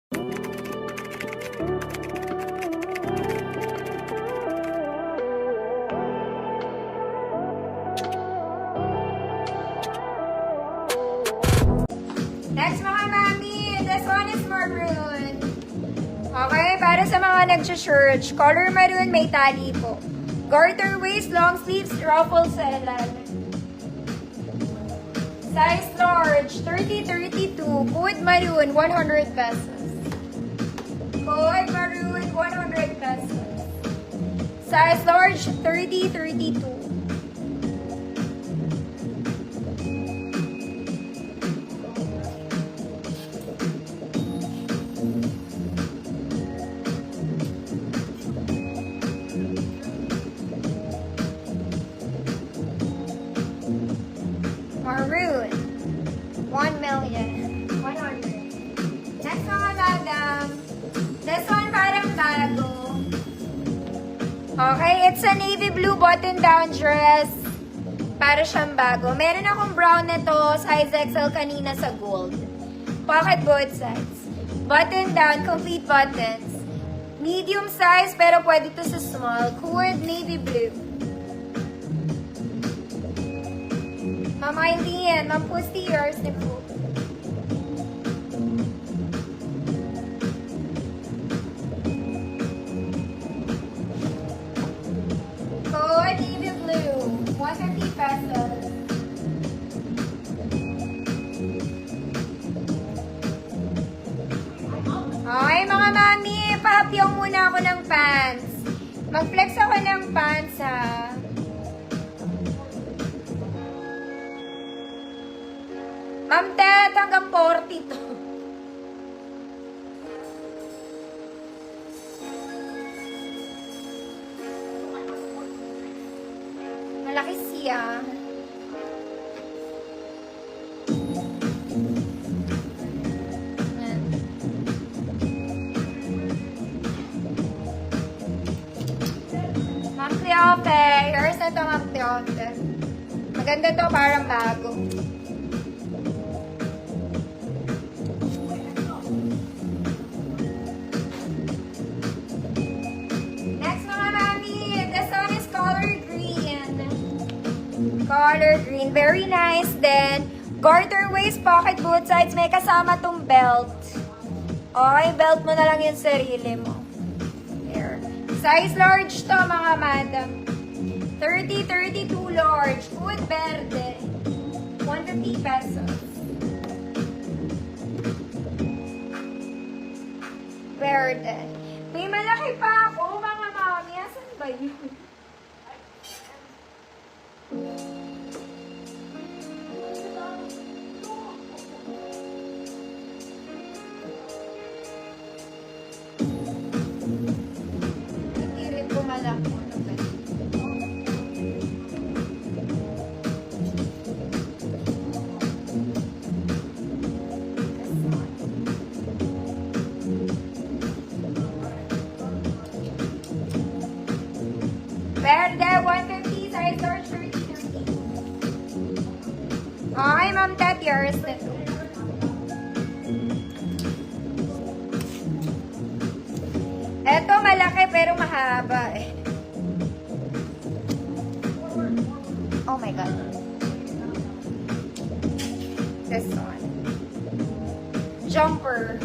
Next mga mami, this one is maroon. Okay, para sa mga nag-church, color maroon, may tali po. Garter waist, long sleeves, ruffles sa ilalim. Size large, 30-32, code maroon, 100 pesos. Code maroon, 100 pesos. Size large, 30-32. Maroon, 1,100,000. Next mga madam, this one parang bago. Okay, it's a navy blue button-down dress. Para siyang bago. Meron akong brown na to, size XL kanina sa gold. Pocket both sides. Button-down, complete buttons. Medium size, pero pwede to sa small. Cord, navy blue. Mama Eileen, Ma'am Pusti, yours na po. Code navy blue, 150 pesos. Okay, mga mami, papyaw muna ako ng pants. Mag-flex ako ng pants, ha. Ma'am Ted, hanggang 40 to. Malaki siya. Yan. Ma'am Cleope, yours na to, Ma'am Cleope. Maganda to, parang bago. Color green. Very nice din. Garter waist, pocket both sides. May kasama tong belt. Okay, belt mo na lang yung sarili mo. Here. Size large to, mga madam. 30-32 large. Food verde. 150 pesos. Verde. May malaki pa ako, mga mami. Asan ba yun? Itirin ko malaki. Verde, 150, size large, 30-30. Okay, Ma'am Ted, yours na to. Eto, malaki pero mahaba eh. Oh my God. This one. Jumper.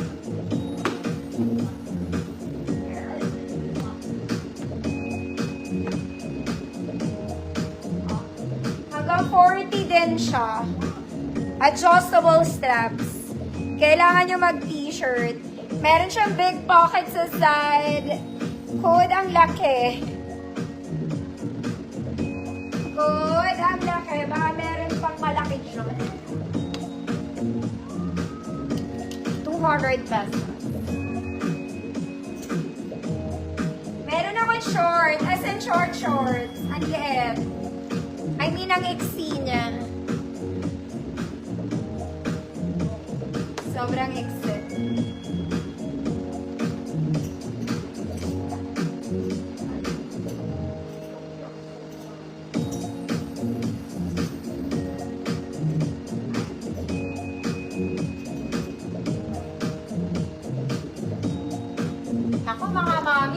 Hanggang 40 din siya. Adjustable straps. Kailangan nyo mag-t-shirt. Meron siyang big pocket sa side. Code ang laki. Code ang laki. Baka meron pang malaki siya. 200 pesos. Meron akong short. As in shorts. Ang liit. I mean, ang iksi niya. Sobrang iksi.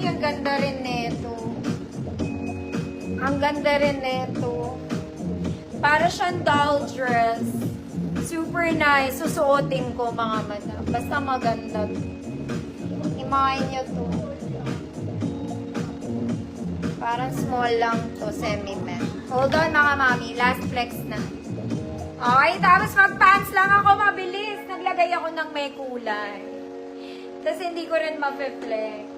ang ganda rin nito. Ang ganda rin nito. Para siyang doll dress. Super nice. Susuotin ko, mga madam. Basta maganda. Imahin nyo to. Parang small lang to, semi-men. Hold on, mga mami. Last flex na. Okay, tapos mag-pants lang ako. Mabilis. Naglagay ako ng may kulay. Tapos hindi ko rin ma-flex.